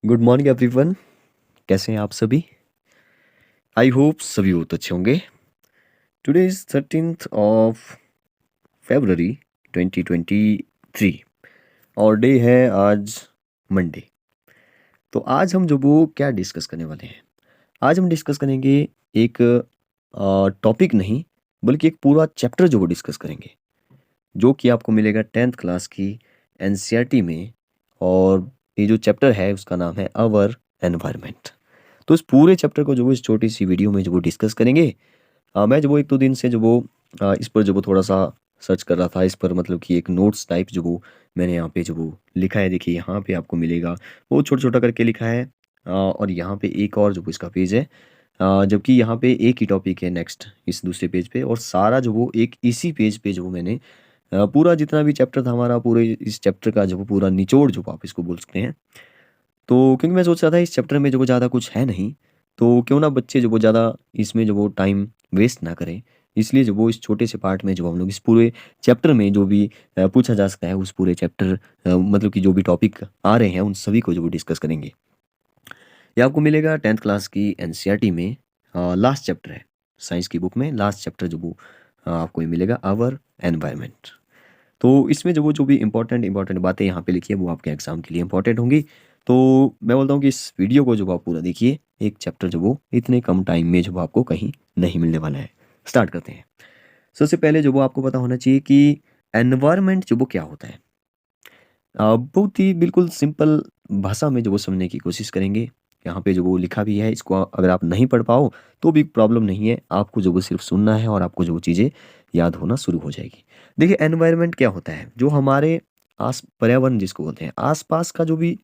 Good morning everyone. कैसे हैं आप सभी? आई होप सभी बहुत अच्छे होंगे। टुडे इज 13 2023 और डे है आज मंडे। तो आज हम जो वो क्या डिस्कस करने वाले हैं, आज हम डिस्कस करेंगे एक टॉपिक नहीं बल्कि एक पूरा चैप्टर जो वो डिस्कस करेंगे, जो कि आपको मिलेगा 10th क्लास की एनसीईआरटी में। और ये जो चैप्टर है उसका नाम है अवर एनवायरनमेंट। तो इस पूरे चैप्टर को जो वो इस छोटी सी वीडियो में जो वो डिस्कस करेंगे। मैं जो वो एक दो दिन से जो वो इस पर जो वो थोड़ा सा सर्च कर रहा था, इस पर मतलब कि एक नोट्स टाइप जो वो मैंने यहाँ पे जो वो लिखा है, देखिए यहाँ पे आपको मिलेगा, वो छोटा छोटा करके लिखा है। और यहाँ पे एक और जो वो इसका पेज है, जबकि यहाँ पे एक ही टॉपिक है नेक्स्ट इस दूसरे पेज पे, और सारा जो वो एक इसी पेज पे जो वो मैंने पूरा जितना भी चैप्टर था हमारा, पूरे इस चैप्टर का जो वो पूरा निचोड़ जो आप इसको बोल सकते हैं। तो क्योंकि मैं सोच रहा था इस चैप्टर में जो वो ज़्यादा कुछ है नहीं, तो क्यों ना बच्चे जो वो ज़्यादा इसमें जो वो टाइम वेस्ट ना करें, इसलिए जो वो इस छोटे से पार्ट में जो हम लोग इस पूरे चैप्टर में जो भी पूछा जा सकता है उस पूरे चैप्टर, मतलब कि जो भी टॉपिक आ रहे हैं उन सभी को जो वो डिस्कस करेंगे। ये आपको मिलेगा 10th क्लास की एनसीईआरटी में, लास्ट चैप्टर है साइंस की बुक में, लास्ट चैप्टर जो वो आपको ये मिलेगा आवर एनवायरनमेंट। तो इसमें जो भी इंपॉर्टेंट इंपॉर्टेंट बातें यहाँ पे लिखी है वो आपके एग्जाम के लिए इंपॉर्टेंट होंगी। तो मैं बोलता हूँ कि इस वीडियो को जो आप पूरा देखिए, एक चैप्टर जो वो इतने कम टाइम में जो वो आपको कहीं नहीं मिलने वाला है। स्टार्ट करते हैं। सबसे पहले जो वो आपको पता होना चाहिए कि एनवायरनमेंट जो वो क्या होता है। बहुत ही बिल्कुल सिंपल भाषा में जो वो समझने की कोशिश करेंगे। यहाँ पे जो वो लिखा भी है, इसको अगर आप नहीं पढ़ पाओ तो भी प्रॉब्लम नहीं है, आपको जो वो सिर्फ सुनना है और आपको जो वो चीज़ें याद होना शुरू हो जाएगी। देखिए एनवायरनमेंट क्या होता है, जो हमारे आस पर्यावरण जिसको बोलते हैं, आसपास का जो भी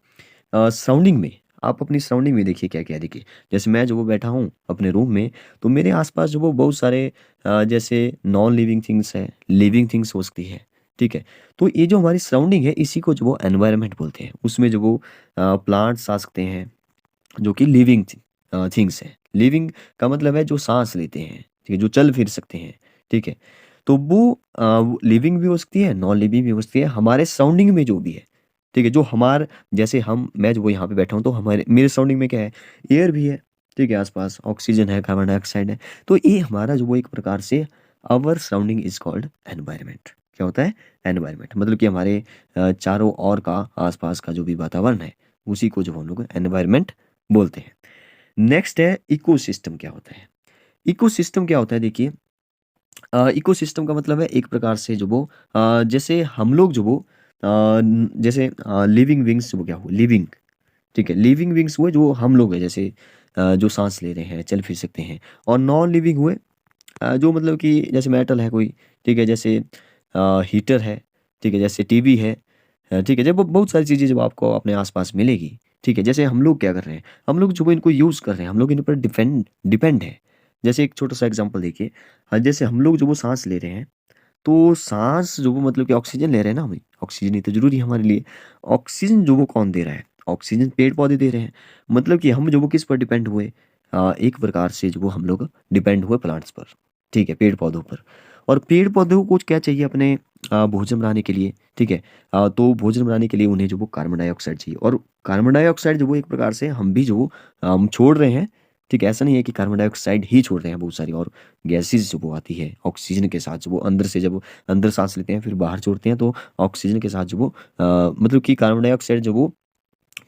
सराउंडिंग में, आप अपनी सराउंडिंग में देखिए क्या क्या है। देखिए जैसे मैं जो वो बैठा हूँ अपने रूम में, तो मेरे आसपास जो वो बहुत सारे जैसे नॉन लिविंग थिंग्स है, लिविंग थिंग्स हो सकती है। ठीक है। तो ये जो हमारी सराउंडिंग है इसी को जो वो एनवायरनमेंट बोलते हैं। उसमें जो वो प्लांट्स आ सकते हैं जो कि लिविंग थिंग्स हैं। लिविंग का मतलब है जो सांस लेते हैं, ठीक है, जो चल फिर सकते हैं। ठीक है। तो वो लिविंग भी हो सकती है, नॉन लिविंग भी हो सकती है, हमारे सराउंडिंग में जो भी है। ठीक है। जो हमार जैसे हम मैं जो वो यहाँ पे बैठा हूँ, तो हमारे मेरे सराउंडिंग में क्या है, एयर भी है। ठीक है। आसपास ऑक्सीजन है, कार्बन डाइऑक्साइड है। तो ये हमारा जो वो एक प्रकार से our surrounding is called environment. क्या होता है? एनवायरनमेंट मतलब कि हमारे चारों ओर का आसपास का जो भी वातावरण है उसी को जो हम लोग एनवायरनमेंट बोलते हैं। नेक्स्ट है इकोसिस्टम। क्या होता है? इकोसिस्टम क्या होता है? देखिए इकोसिस्टम का मतलब है एक प्रकार से जो वो जैसे हम लोग जो वो जैसे लिविंग विंग्स वो क्या हुआ, लिविंग। ठीक है। लिविंग विंग्स हुए जो हम लोग हैं, जैसे जो सांस ले रहे हैं, चल फिर सकते हैं। और नॉन लिविंग हुए जो मतलब कि जैसे मेटल है कोई। ठीक है। जैसे हीटर है। ठीक है। जैसे टीवी है। ठीक है। जब बहुत सारी चीज़ें जब आपको अपने आसपास मिलेगी। ठीक है। जैसे हम लोग क्या कर रहे हैं, हम लोग जो इनको यूज़ कर रहे हैं, हम लोग इन पर डिपेंड डिपेंड है। जैसे एक छोटा सा एग्जांपल देखिए, जैसे हम लोग जो वो सांस ले रहे हैं, तो सांस जो वो मतलब कि ऑक्सीजन ले रहे हैं ना, हमें ऑक्सीजन ही तो जरूरी है हमारे लिए। ऑक्सीजन जो वो कौन दे रहा है? ऑक्सीजन पेड़ पौधे दे रहे हैं। मतलब कि हम जो वो किस पर डिपेंड हुए, एक प्रकार से जो वो हम लोग डिपेंड हुए प्लांट्स पर। ठीक है। पेड़ पौधों पर। और पेड़ पौधों को कुछ क्या चाहिए अपने भोजन बनाने के लिए। ठीक है। तो भोजन बनाने के लिए उन्हें जो वो कार्बन डाइऑक्साइड चाहिए, और कार्बन डाइऑक्साइड जो वो एक प्रकार से हम भी जो वो छोड़ रहे हैं। ठीक है। ऐसा नहीं है कि कार्बन डाइऑक्साइड ही छोड़ रहे हैं, बहुत सारी और गैसेज जो वो आती है ऑक्सीजन के साथ, जो वो अंदर से जब अंदर सांस लेते हैं फिर बाहर छोड़ते हैं, तो ऑक्सीजन के साथ जो वो मतलब कि कार्बन डाइऑक्साइड जो वो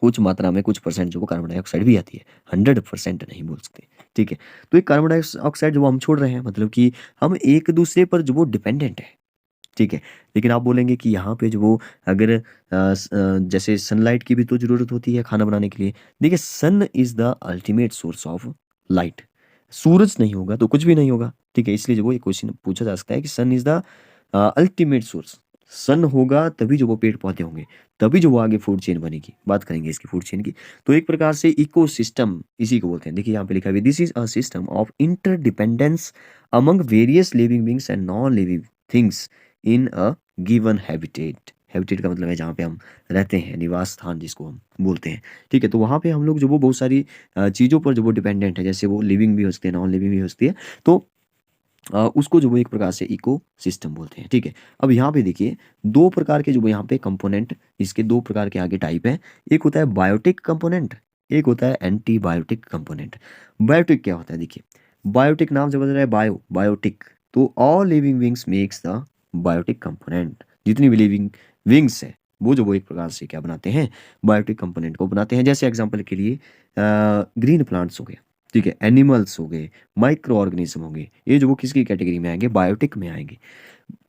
कुछ मात्रा में, कुछ परसेंट जो वो कार्बन डाइऑक्साइड भी आती है, 100% नहीं बोल सकते। ठीक है। तो ये कार्बन डाइऑक्साइड जो वो हम छोड़ रहे हैं, मतलब कि हम एक दूसरे पर जो वो डिपेंडेंट है। ठीक है। लेकिन आप बोलेंगे कि यहाँ पे जो वो अगर जैसे सनलाइट की भी तो ज़रूरत होती है खाना बनाने के लिए। देखिए sun is the ultimate source of light. सूरज नहीं होगा तो कुछ भी नहीं होगा। ठीक है। इसलिए जो वो एक क्वेश्चन पूछा जा सकता है कि सन इज़ द अल्टीमेट सोर्स। सन होगा तभी जो वो पेड़ पौधे होंगे, तभी जो वो आगे फूड चेन बनेगी। बात करेंगे इसकी फूड चेन की। तो एक प्रकार से इकोसिस्टम इसी को बोलते हैं। देखिए यहाँ पे लिखा है, this is a system of interdependence among various living beings and non living things in a given habitat. Habitat का मतलब है जहाँ पे हम रहते हैं, निवास स्थान जिसको हम बोलते हैं। ठीक है। तो वहाँ पे हम लोग जो वो बहुत सारी चीज़ों पर जो वो डिपेंडेंट है, जैसे वो लिविंग भी हो सकती है, नॉन लिविंग भी हो सकती है। तो उसको जो वो एक प्रकार से इको सिस्टम बोलते हैं, ठीक है। अब यहाँ पे देखिए दो प्रकार के जो वो यहाँ पे कंपोनेंट, इसके दो प्रकार के आगे टाइप है। एक होता है बायोटिक कंपोनेंट, एक होता है एंटीबायोटिक कंपोनेंट। बायोटिक क्या होता है, देखिए बायोटिक नाम से बता रहा है बायो, बायोटिक, तो all living things makes the biotic component. जितनी भी लिविंग विंग्स है वो एक प्रकार से क्या बनाते हैं, बायोटिक कंपोनेंट को बनाते हैं। जैसे एग्जांपल के लिए ग्रीन प्लांट्स हो गए, ठीक है, एनिमल्स हो गए, माइक्रो ऑर्गेनिज्म होंगे, ये जो वो किसकी कैटेगरी में आएंगे, बायोटिक में आएंगे।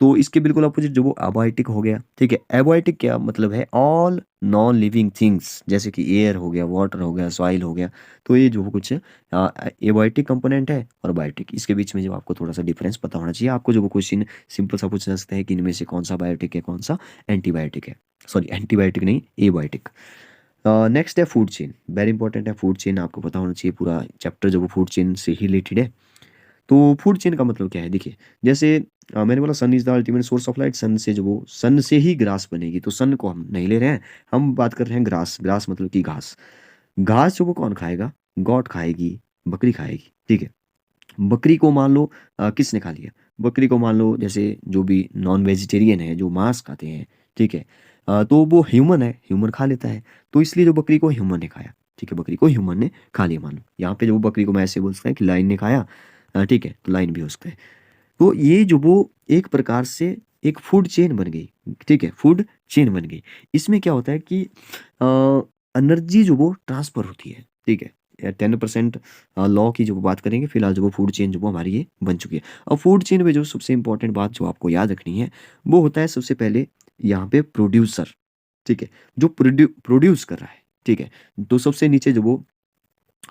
तो इसके बिल्कुल अपोजिट जो वो अबायोटिक हो गया, ठीक है। एबायोटिक क्या मतलब है, ऑल नॉन लिविंग थिंग्स, जैसे कि एयर हो गया, वाटर हो गया, सॉइल हो गया। तो ये जो वो कुछ एबायोटिक कंपोनेंट है और बायोटिक, इसके बीच में जो आपको थोड़ा सा डिफरेंस पता होना चाहिए। आपको जो वो क्वेश्चन सिंपल सा पूछ सकते हैं कि इनमें से कौन सा बायोटिक है, कौन सा एंटीबायोटिक है, सॉरी एंटीबायोटिक नहीं, एबायोटिक। नेक्स्ट है फूड चेन, वेरी इंपॉर्टेंट है फूड चेन, आपको पता होना चाहिए। पूरा चैप्टर जो वो फूड चेन से ही रिलेटेड है। तो फूड चेन का मतलब क्या है, देखिए जैसे मैंने बोला sun is the ultimate source of light, sun से जो वो सन से ही ग्रास बनेगी, तो सन को हम नहीं ले रहे हैं, हम बात कर रहे हैं ग्रास। ग्रास मतलब कि घास। घास जो वो कौन खाएगा, गॉट खाएगी, बकरी खाएगी, ठीक है। बकरी को मान लो किसने खा लिया, बकरी को मान लो जैसे जो भी नॉन वेजिटेरियन है, जो मांस खाते हैं, ठीक है, तो वो ह्यूमन है, ह्यूमन खा लेता है, तो इसलिए जो बकरी को ह्यूमन ने खाया, ठीक है, बकरी को ह्यूमन ने खा लिया। मान लो यहाँ पे जो बकरी को मैं ऐसे बोल सकता है कि लाइन ने खाया, ठीक है, तो लाइन भी हो सकता है। तो ये जो वो एक प्रकार से एक फूड चेन बन गई, ठीक है, फूड चेन बन गई। इसमें क्या होता है कि एनर्जी जो वो ट्रांसफर होती है, ठीक है। 10% लॉ की जो बात करेंगे फिलहाल, जो वो फूड चेन जो वो हमारी ये बन चुकी है। अब फूड चेन में जो सबसे इंपॉर्टेंट बात जो आपको याद रखनी है वो होता है सबसे पहले यहाँ पे प्रोड्यूसर, ठीक है, जो प्रोड्यूस कर रहा है, ठीक है। तो सबसे नीचे जो वो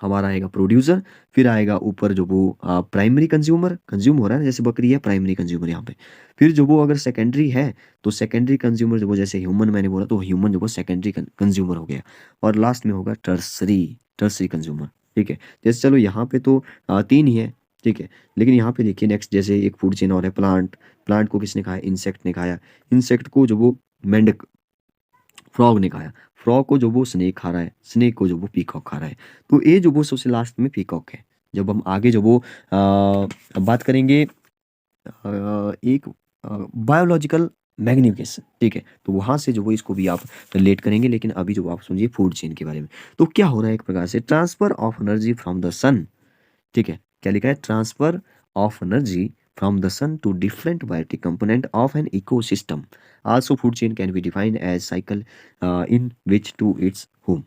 हमारा आएगा प्रोड्यूसर, फिर आएगा ऊपर जो वो प्राइमरी कंज्यूमर, कंज्यूम हो रहा है ना, जैसे बकरी है प्राइमरी कंज्यूमर यहाँ पे। फिर जो वो अगर सेकेंडरी है तो सेकेंडरी कंज्यूमर जो वो, जैसे ह्यूमन मैंने बोला तो ह्यूमन जो वो सेकेंडरी कंज्यूमर हो गया। और लास्ट में होगा टर्सरी, टर्सरी कंज्यूमर, ठीक है। जैसे चलो यहाँ पे तो तीन ही है, ठीक है, लेकिन यहाँ पे देखिए नेक्स्ट जैसे एक फूड चेन और है प्लांट। प्लांट को किसने खाया, इंसेक्ट ने खाया। इंसेक्ट को जो वो मेंढक, फ्रॉग ने खाया। फ्रॉग को जो वो स्नेक खा रहा है, स्नेक को जो वो पीकॉक खा रहा है। तो ये जो वो सबसे लास्ट में पीकॉक है। जब हम आगे जो वो बात करेंगे एक बायोलॉजिकल मैग्निफिकेशन, ठीक है, तो वहां से जो वो इसको भी आप रिलेट करेंगे। लेकिन अभी जो आप समझिए फूड चेन के बारे में, तो क्या हो रहा है, एक प्रकार से transfer of energy from the sun, ठीक है, क्या लिखा है, transfer of energy from the sun to different biotic component of an ecosystem. Also food chain can be defined as cycle in which to its home,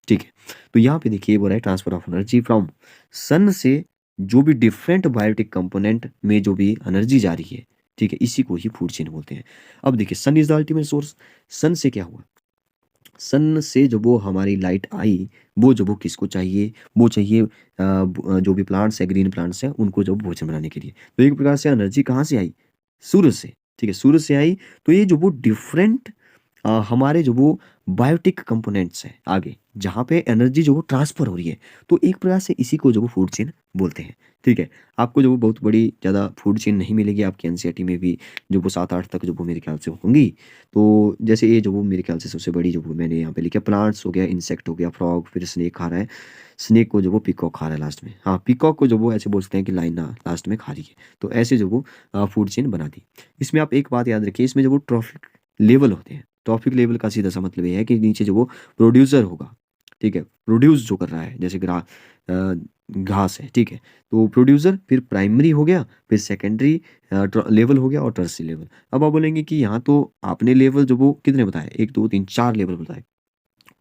ठीक है। तो यहाँ पे देखिए बोल रहा है transfer of energy from sun से जो भी डिफरेंट बायोटिक कंपोनेंट में जो भी एनर्जी जा रही है, ठीक है, इसी को ही फूड चेन बोलते हैं। अब देखिए सन इज द अल्टीमेट सोर्स। सन से क्या हुआ, सन से जो वो हमारी लाइट आई, वो जो वो किसको चाहिए, वो चाहिए जो भी प्लांट्स है, ग्रीन प्लांट्स हैं, उनको जो भोजन बनाने के लिए। तो एक प्रकार से एनर्जी कहाँ से आई, सूरज से, ठीक है, सूरज से आई। तो ये जो वो डिफरेंट हमारे जो वो बायोटिक कंपोनेंट्स हैं आगे, जहाँ पे एनर्जी जो वो ट्रांसफर हो रही है, तो एक प्रकार से इसी को जो वो फूड चेन बोलते हैं, ठीक है। आपको जो वो बहुत बड़ी ज़्यादा फूड चेन नहीं मिलेगी आपकी एनसीईआरटी में भी, जो वो 7-8 तक जो वो मेरे ख्याल से होंगी। तो जैसे ये जो वो मेरे ख्याल से सबसे बड़ी जो वो मैंने यहाँ पे लिखा, प्लांट्स हो गया, इंसेक्ट हो गया, फ्रॉग, फिर स्नेक खा रहा है, स्नेक को जो वो पिकॉक खा रहा है लास्ट में, हाँ पिकॉक को जो वो ऐसे बोलते हैं कि लाइन लास्ट में खा रही है। तो ऐसे जो वो फूड चेन बना दी। इसमें आप एक बात याद रखिए, इसमें जो वो ट्रॉफिक लेवल होते हैं, टॉपिक लेवल का सीधा सा मतलब ये है कि नीचे जो वो प्रोड्यूसर होगा, ठीक है, प्रोड्यूस जो कर रहा है, जैसे घास है, ठीक है, तो प्रोड्यूसर, फिर प्राइमरी हो गया, फिर सेकेंडरी लेवल हो गया, और टर्सरी लेवल। अब आप बोलेंगे कि यहाँ तो आपने लेवल जो वो कितने बताए, 1 2 3 4 लेवल बताए,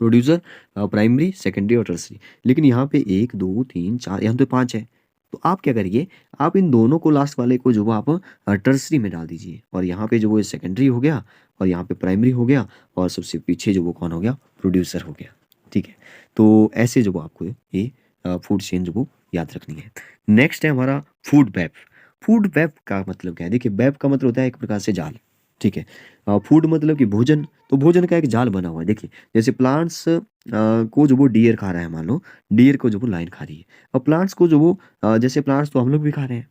प्रोड्यूसर, प्राइमरी, सेकेंडरी और टर्सरी। लेकिन यहाँ पे 1 2 3 4, यहाँ तो 5 है। तो आप क्या करिए, आप इन दोनों को लास्ट वाले को जो वो आप टर्सरी में डाल दीजिए, और यहाँ पे जो वो सेकेंडरी हो गया, और यहाँ पे प्राइमरी हो गया, और सबसे पीछे जो वो कौन हो गया, प्रोड्यूसर हो गया, ठीक है। तो ऐसे जो वो आपको ये फूड चेन जो वो याद रखनी है। नेक्स्ट है हमारा फूड वेब। फूड वेब का मतलब क्या है, देखिए वेब का मतलब होता है एक प्रकार से जाल, ठीक है। फूड मतलब कि भोजन, तो भोजन का एक जाल बना हुआ है। देखिए जैसे प्लांट्स को जो वो डियर खा रहा है, मान लो डियर को जो वो लाइन खा रही है। अब प्लांट्स को जो वो जैसे प्लांट्स तो हम लोग भी खा रहे हैं,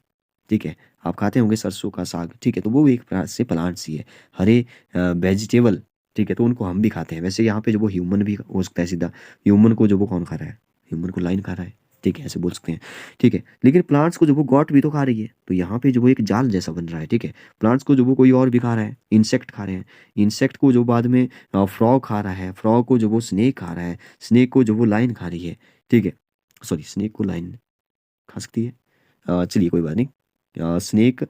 ठीक है, आप खाते होंगे सरसों का साग, ठीक है, तो वो एक प्रकार से प्लांट्स ही है, हरे वेजिटेबल, ठीक है, तो उनको हम भी खाते हैं। वैसे यहाँ पे जो वो ह्यूमन भी हो सकता है सीधा, ह्यूमन को जो वो कौन खा रहा है, ह्यूमन को लाइन खा रहा है, ठीक है, ऐसे बोल सकते हैं। ठीक है, लेकिन प्लांट्स को जो वो गॉट भी तो खा रही है, तो यहाँ पे जो वो एक जाल जैसा बन रहा है। ठीक है, प्लांट्स को जो वो कोई और भी खा रहा है, इंसेक्ट खा रहे हैं, इंसेक्ट को जो बाद में फ्रॉग खा रहा है, फ्रॉग को जो वो स्नेक खा रहा है, स्नेक को जो वो लाइन खा रही है। ठीक है, सॉरी, स्नेक को लाइन खा सकती है, चलिए कोई बात नहीं। स्नेक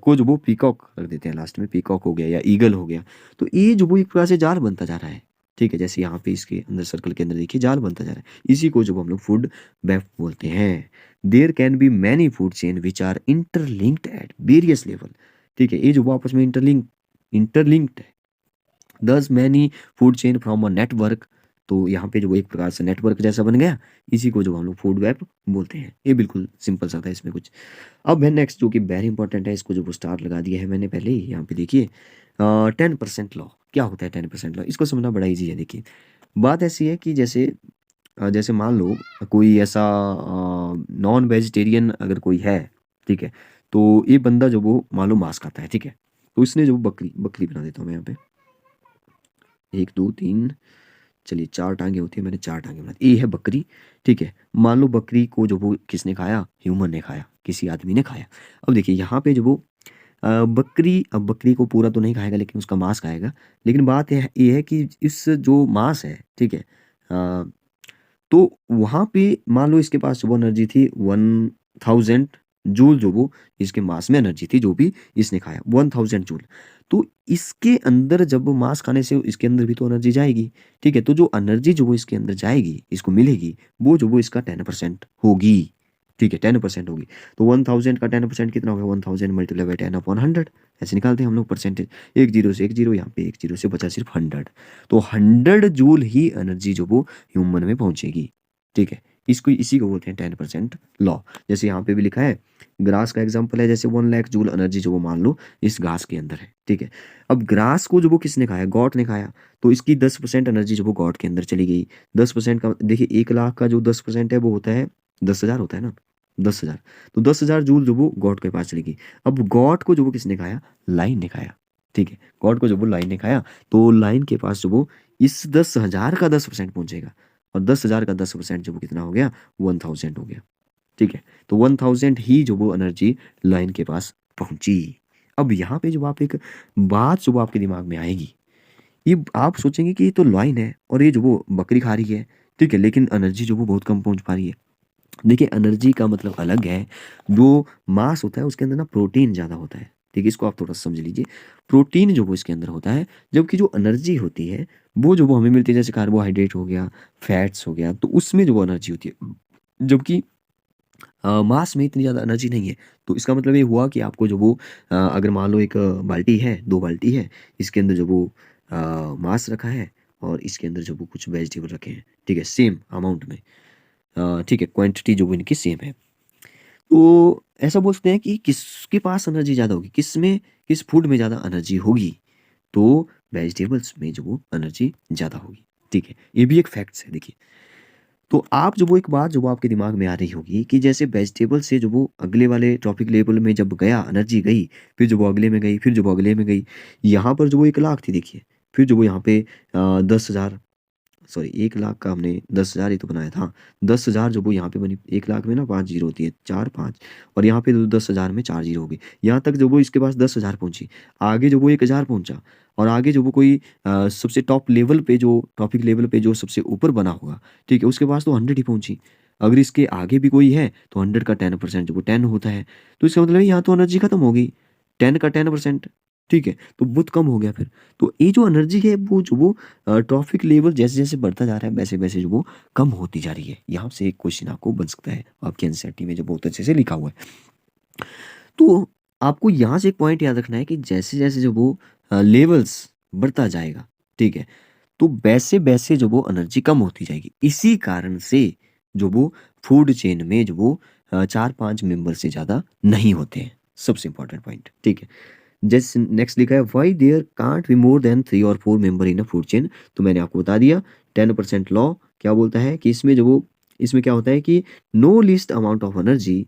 को जो वो पीकॉक रख देते हैं लास्ट में, पीकॉक हो गया या ईगल हो गया। तो ये जो वो एक प्रकार से जाल बनता जा रहा है। ठीक है, जैसे यहाँ पे इसके अंदर सर्कल के अंदर देखिए जाल बनता जा रहा है, इसी को जो हम लोग फूड वेब बोलते हैं। There can be many food chain which are interlinked at various level. ठीक है, ये जो वो आपस में इंटरलिंक्ड है। दस many food chain from a network, तो यहाँ पे जो वो एक प्रकार से नेटवर्क जैसा बन गया, इसी को जो हम लोग फूड वेब बोलते हैं। ये बिल्कुल सिंपल सा था, इसमें कुछ। अब है नेक्स्ट जो कि वेरी इंपॉर्टेंट है, इसको जो वो स्टार लगा दिया है मैंने पहले ही, यहाँ पे देखिए 10% लॉ। क्या होता है 10% लॉ? इसको समझना बड़ा ईजी है। देखिए, बात ऐसी है कि जैसे जैसे मान लो कोई ऐसा नॉन वेजिटेरियन अगर कोई है, ठीक है, तो ये बंदा जो वो मान लो मांस खाता है। ठीक है, तो इसने जो बकरी बकरी बना देता हूँ मैं यहाँ पे, 1 2 3, चलिए 4 टांगे होती है, मैंने 4 टांगे बना दी, ये है बकरी। ठीक है, मान लो बकरी को जो वो किसने खाया, ह्यूमन ने खाया, किसी आदमी ने खाया। अब देखिए यहाँ पे जो वो बकरी, अब बकरी को पूरा तो नहीं खाएगा लेकिन उसका मांस खाएगा। लेकिन बात ये है कि इस जो मांस है, ठीक है, तो वहाँ पे मान लो इसके पास जो वो एनर्जी थी 1000 जूल, जो वो इसके मांस में एनर्जी थी जो भी इसने खाया 1000 जूल। तो इसके अंदर जब वो मांस खाने से इसके अंदर भी तो एनर्जी जाएगी। ठीक है, तो जो एनर्जी जो वो इसके अंदर जाएगी, इसको मिलेगी, वो जो वो इसका 10% होगी। ठीक है, 10% होगी। तो 1000 का 10% कितना होगा, 1000 मल्टीप्लाई बाई 10/100, ऐसे निकालते हैं हम लोग परसेंटेज। एक जीरो से एक जीरो, यहाँ पे एक जीरो से बचा सिर्फ 100। तो 100 जूल ही एनर्जी जो वो ह्यूमन में पहुंचेगी। ठीक है, इसको इसी को बोलते हैं 10% लॉ। जैसे यहाँ पे भी लिखा है, ग्रास का एग्जांपल है, जैसे 1 लाख जूल एनर्जी जो वो मान लो इस घास के अंदर है। ठीक है, अब ग्रास को जो वो किसने खाया, गॉड ने खाया, तो इसकी 10% एनर्जी जो वो गॉड के अंदर चली गई। 10% का देखिए, 1 लाख का जो 10% है वो होता है 10,000 होता है ना, 10,000। तो 10,000 जूल जो वो गॉड के पास चली गई। अब गॉड को जो वो किसने खाया, लाइन ने खाया। ठीक है, गॉड को जो वो लाइन ने खाया, तो लाइन के पास जो वो इस 10,000 का 10% पहुंचेगा, और 10,000 का 10% जो वो कितना हो गया, 1000 हो गया। ठीक है, तो 1000 ही जो वो एनर्जी लाइन के पास पहुंची। अब यहाँ पे जो आप एक बात जो वो आपके दिमाग में आएगी, ये आप सोचेंगे कि ये तो लाइन है और ये जो वो बकरी खा रही है। ठीक है, लेकिन एनर्जी जो वो बहुत कम पहुंच पा रही है। देखिए, एनर्जी का मतलब अलग है। जो मांस होता है उसके अंदर ना प्रोटीन ज़्यादा होता है। ठीक है, इसको आप थोड़ा समझ लीजिए। प्रोटीन जो वो इसके अंदर होता है, जबकि जो एनर्जी होती है वो जो वो हमें मिलती है, जैसे कार्बोहाइड्रेट हो गया, फैट्स हो गया, तो उसमें जो वो एनर्जी होती है। जबकि मास में इतनी ज़्यादा एनर्जी नहीं है। तो इसका मतलब ये हुआ कि आपको जो वो अगर मान लो एक बाल्टी है, 2 बाल्टी है, इसके अंदर जो वो मास रखा है और इसके अंदर जो वो कुछ वेजिटेबल रखे हैं। ठीक है, सेम अमाउंट में, ठीक है, क्वांटिटी जो वो इनकी सेम है। तो ऐसा बोल सकते हैं कि किसके पास एनर्जी ज़्यादा होगी, किस फूड में ज़्यादा एनर्जी होगी, तो वेजिटेबल्स में जो वो एनर्जी ज़्यादा होगी। ठीक है, ये भी एक फैक्ट्स है। देखिए, तो आप जो वो एक बात जो वो आपके दिमाग में आ रही होगी कि जैसे वेजिटेबल से जो वो अगले वाले ट्रॉपिक लेवल में जब गया, एनर्जी गई, फिर जो वो अगले में गई, फिर जो वो अगले में गई। यहाँ पर जो वो 1 लाख थी, देखिए, फिर जो वो यहाँ पे 10,000, सॉरी 1 लाख का हमने 10,000 ही तो बनाया था। 10,000 जो वो यहाँ पे बनी, 1 लाख में ना 5 जीरो होती है, 4 5, और यहाँ पे 10,000 में 4 जीरो हो गई। यहाँ तक जो वो इसके पास 10,000 पहुंची, आगे जो वो 1,000 पहुंचा, और आगे जो वो कोई सबसे टॉप लेवल पे जो टॉपिक लेवल पे जो सबसे ऊपर बना होगा, ठीक है, उसके पास तो 100 ही पहुंची। अगर इसके आगे भी कोई है तो 100 का 10% जो वो 10 होता है। तो इसका मतलब है यहाँ तो एनर्जी खत्म हो गई, 10 का 10%। ठीक है, तो बहुत कम हो गया फिर। तो ये जो एनर्जी है वो जो वो ट्रॉफिक लेवल जैसे जैसे बढ़ता जा रहा है, वैसे वैसे जो वो कम होती जा रही है। यहाँ से एक क्वेश्चन आपको बन सकता है, आपके एनसीईआरटी में जो बहुत अच्छे से लिखा हुआ है। तो आपको यहाँ से एक पॉइंट याद रखना है कि जैसे जैसे जो वो लेवल्स बढ़ता जाएगा, ठीक है, तो वैसे वैसे जो वो एनर्जी कम होती जाएगी। इसी कारण से जो वो फूड चेन में जो वो 4 5 मेंबर से ज़्यादा नहीं होते हैं। सबसे इंपॉर्टेंट पॉइंट। ठीक है, जैसे नेक्स्ट लिखा है, why there can't be more than 3 or 4 member in a food chain. तो मैंने आपको बता दिया, 10% लॉ क्या बोलता है कि इसमें जो वो, इसमें क्या होता है कि no list amount of energy,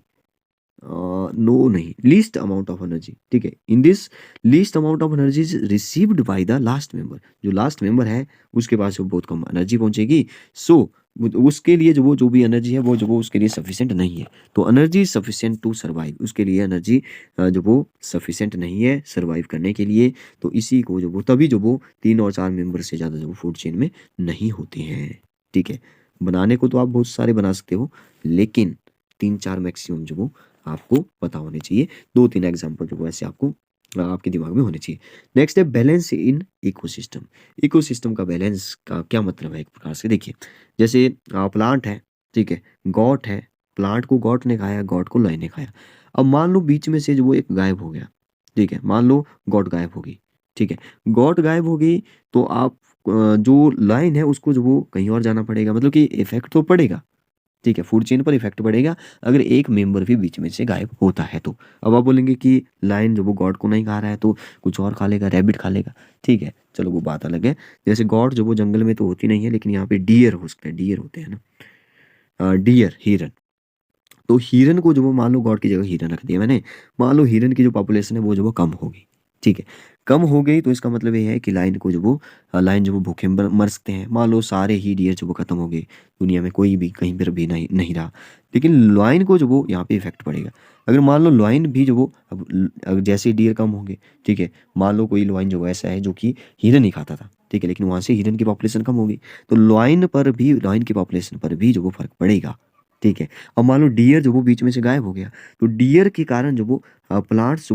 no नहीं, लीस्ट अमाउंट ऑफ एनर्जी। ठीक है, in this least amount of energy is received by the last member. जो लास्ट मेंबर है उसके पास वो बहुत कम एनर्जी पहुंचेगी। सो उसके लिए जो भी एनर्जी है वो उसके लिए सफिशिएंट नहीं है। तो एनर्जी सफिशिएंट टू सर्वाइव, उसके लिए एनर्जी जो वो सफिशिएंट नहीं है सर्वाइव करने के लिए। तो इसी को जो वो तभी जो वो 3 और 4 मेंबर से ज़्यादा जो वो फूड चेन में नहीं होते हैं। ठीक है, बनाने को तो आप बहुत सारे बना सकते हो, लेकिन 3-4 मैक्सिमम जो वो आपको पता होने चाहिए। 2-3 एग्जाम्पल जो वो ऐसे आपको आपके दिमाग में होने चाहिए। नेक्स्ट है बैलेंस इन इकोसिस्टम। इकोसिस्टम का बैलेंस का क्या मतलब है? एक प्रकार से देखिए, जैसे प्लांट है, ठीक है, गॉट है, प्लांट को गॉट ने खाया, गॉट को लाइन ने खाया। अब मान लो बीच में से जो वो एक गायब हो गया, ठीक है, मान लो गॉट गायब हो गई, ठीक है, गॉट गायब हो गई, तो आप जो लाइन है उसको जो वो कहीं और जाना पड़ेगा, मतलब कि इफेक्ट तो पड़ेगा, ठीक है, फूड चेन पर इफेक्ट पड़ेगा अगर एक मेंबर भी बीच में से गायब होता है तो। अब आप बोलेंगे कि लायन जो वो गॉड को नहीं खा रहा है तो कुछ और खा लेगा, रैबिट खा लेगा, ठीक है, चलो वो बात अलग है। जैसे गॉड जो वो जंगल में तो होती नहीं है, लेकिन यहाँ पे डियर हो सकते हैं, डियर होते हैं ना, डियर, हिरन। तो हिरन को जो वो मान लो गॉड की जगह हिरन रख दिया मैंने, मान लो हिरन की जो पॉपुलेशन है वो जो वो कम होगी, ठीक है, कम हो गई, तो इसका मतलब ये है कि लाइन को जो वो लाइन जो वो भूखे मर सकते हैं। मान लो सारे ही डियर जो वो खत्म हो गए, दुनिया में कोई भी कहीं पर भी नहीं रहा, लेकिन लाइन को जो वो यहाँ पे इफेक्ट पड़ेगा। अगर मान लो लाइन भी जो वो अब जैसे डियर कम होंगे, ठीक है, मान लो कोई लाइन जो ऐसा है जो कि हिरन ही खाता था, ठीक है, लेकिन वहां से हिरन की पॉपुलेशन कम होगी, तो लाइन पर भी, लाइन की पॉपुलेशन पर भी जो वो फर्क पड़ेगा, ठीक है। अब मान लो डियर जो वो बीच में से गायब हो गया, तो डियर के कारण जो वो प्लांट्स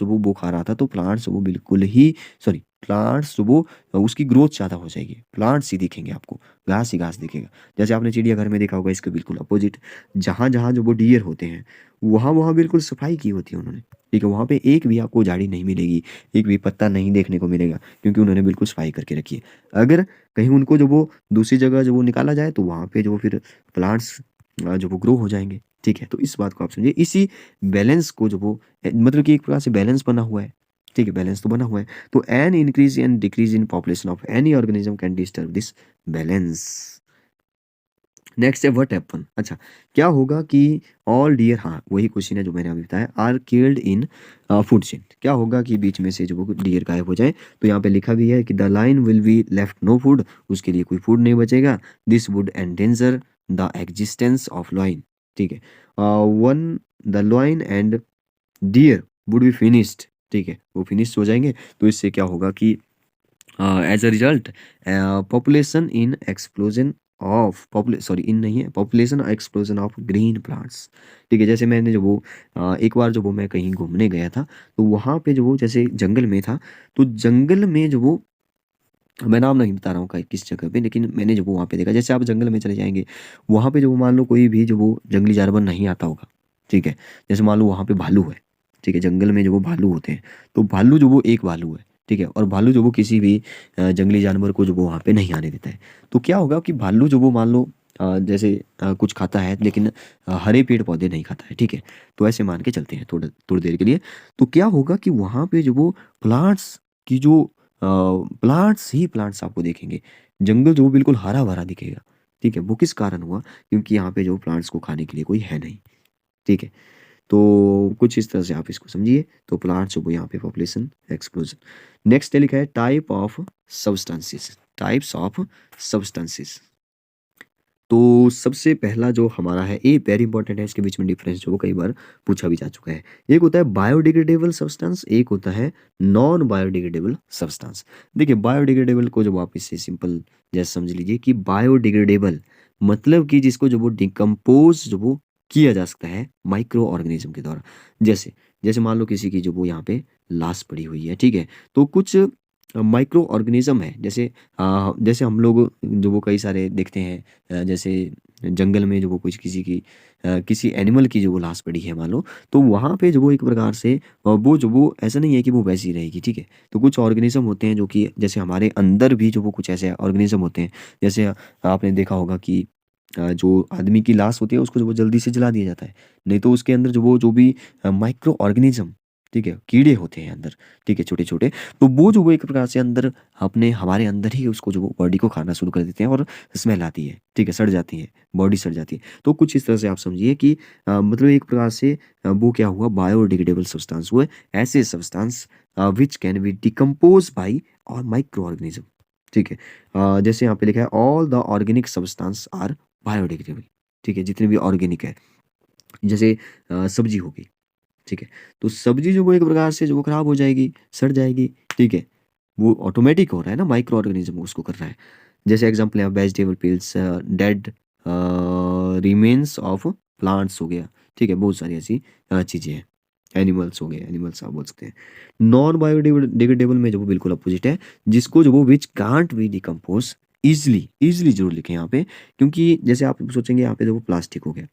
वो खा रहा था, तो प्लांट्स वो बिल्कुल ही, सॉरी, प्लांट्स वो उसकी ग्रोथ ज़्यादा हो जाएगी, प्लांट्स ही दिखेंगे आपको, घास ही घास दिखेगा। जैसे आपने चिड़ियाघर में देखा होगा, इसके बिल्कुल अपोजिट, जहाँ जहाँ जो वो डियर होते हैं वहाँ वहाँ बिल्कुल सफाई की होती है उन्होंने, ठीक है, वहाँ पे एक भी आपको झाड़ी नहीं मिलेगी, एक भी पत्ता नहीं देखने को मिलेगा, क्योंकि उन्होंने बिल्कुल सफाई करके रखी है। अगर कहीं उनको जो वो दूसरी जगह जो वो निकाला जाए, तो वहाँ पे जो वो फिर प्लांट्स जो वो ग्रो हो जाएंगे, ठीक है। तो इस बात को आप समझिए, इसी बैलेंस को जो वो मतलब कि एक प्रकार से बैलेंस बना हुआ है, ठीक है, बैलेंस तो बना हुआ है। तो an increase and decrease in population of any organism can disturb this balance. Next है व्हाट हैपन। अच्छा, क्या होगा कि ऑल डियर, हाँ वही क्वेश्चन है जो मैंने अभी बताया, are killed in food chain. क्या होगा कि बीच में से जो वो डियर गायब हो जाए, तो यहाँ पे लिखा भी है कि the lion will be left no food, उसके लिए कोई फूड नहीं बचेगा। This would endanger the existence of lion, ठीक है, when the lion and deer would be finished, ठीक है, वो फिनिश हो जाएंगे। तो इससे क्या होगा कि as a result population in explosion of sorry in नहीं है, population explosion of green plants, ठीक है। जैसे मैंने जो वो एक बार जो वो मैं कहीं घूमने गया था, तो वहाँ पे जो वो जैसे जंगल में था, तो जंगल में जो वो, मैं नाम नहीं बता रहा हूँ किस जगह पे, लेकिन मैंने जो वो वहाँ पे देखा, जैसे आप जंगल में चले जाएंगे, वहाँ पे जो वो मान लो कोई भी जो वो जंगली जानवर नहीं आता होगा, ठीक है, जैसे मान लो वहाँ पे भालू है, ठीक है, जंगल में जो वो भालू होते हैं, तो भालू जो वो एक भालू है, ठीक है, और भालू जो वो किसी भी जंगली जानवर को जो वो वहाँ पे नहीं आने देता है। तो क्या होगा कि भालू जो वो मान लो जैसे कुछ खाता है, लेकिन हरे पेड़ पौधे नहीं खाता है, ठीक है, तो ऐसे मान के चलते हैं थोड़ा थोड़ी देर के लिए। तो क्या होगा कि वहाँ पे जो वो प्लांट्स की जो प्लांट्स ही प्लांट्स आपको देखेंगे, जंगल जो वो बिल्कुल हरा भरा दिखेगा, ठीक है, वो किस कारण हुआ? क्योंकि यहाँ पे जो प्लांट्स को खाने के लिए कोई है नहीं, ठीक है। तो कुछ इस तरह से आप इसको समझिए। तो प्लांट्स जो वो यहाँ पे पॉपुलेशन एक्सप्लोजन। नेक्स्ट लिखा है type of substances, types of substances. तो सबसे पहला जो हमारा है, ये वेरी इंपॉर्टेंट है, इसके बीच में डिफरेंस जो वो कई बार पूछा भी जा चुका है। एक होता है बायोडिग्रेडेबल सब्सटेंस, एक होता है नॉन बायोडिग्रेडेबल सब्सटेंस। देखिए बायोडिग्रेडेबल को जब आप इससे सिंपल जैसे समझ लीजिए कि बायोडिग्रेडेबल मतलब कि जिसको जो वो डिकम्पोज जो वो किया जा सकता है माइक्रो ऑर्गेनिज्म के द्वारा। जैसे जैसे मान लो किसी की जो वो यहाँ पे लाश पड़ी हुई है, ठीक है, तो कुछ माइक्रो ऑर्गेनिज्म है, जैसे जैसे हम लोग जो वो कई सारे देखते हैं, जैसे जंगल में जो वो कुछ किसी की किसी एनिमल की जो वो लाश पड़ी है मान लो, तो वहाँ पे जो वो एक प्रकार से वो जो वो ऐसा नहीं है कि वो वैसी रहेगी, ठीक है। तो कुछ ऑर्गेनिज्म होते हैं जो कि जैसे हमारे अंदर भी जो वो कुछ ऐसे ऑर्गेनिज्म होते हैं, जैसे आपने देखा होगा कि जो आदमी की लाश होती है उसको जो वो जल्दी से जला दिया जाता है, नहीं तो उसके अंदर जो वो जो भी माइक्रो ऑर्गेनिज्म, ठीक है, कीड़े होते हैं अंदर, ठीक है, छोटे छोटे, तो वो जो वो एक प्रकार से अंदर अपने हमारे अंदर ही उसको जो वो बॉडी को खाना शुरू कर देते हैं, और स्मेल आती है, ठीक है, सड़ जाती है, बॉडी सड़ जाती है। तो कुछ इस तरह से आप समझिए कि मतलब एक प्रकार से वो क्या हुआ, बायोडिग्रेडेबल सब्सटेंस हुए ऐसे substance which can be decompose by और माइक्रो ऑर्गेनिज्म, ठीक है। जैसे यहाँ पे लिखा है all the organic substance are biodegradable. ठीक है, जितने भी ऑर्गेनिक है, जैसे सब्जी हो गई, ठीक है, तो सब्जी जो वो एक प्रकार से जो वो खराब हो जाएगी, सड़ जाएगी, ठीक है, वो ऑटोमेटिक हो रहा है ना, माइक्रो ऑर्गेनिज्म उसको कर रहा है। जैसे एग्जांपल है vegetable peels, dead remains of plants हो गया, ठीक है, बहुत सारी ऐसी चीज़ें हैं। एनिमल्स हो गए, एनिमल्स आप बोल सकते हैं। नॉन बायोडिग्रेडेबल में जो वो बिल्कुल अपोजिट है, जिसको जो वो which can't be decompose easily, easily जरूर लिखें यहाँ पे, क्योंकि जैसे आप सोचेंगे यहाँ पे जो वो प्लास्टिक हो गया,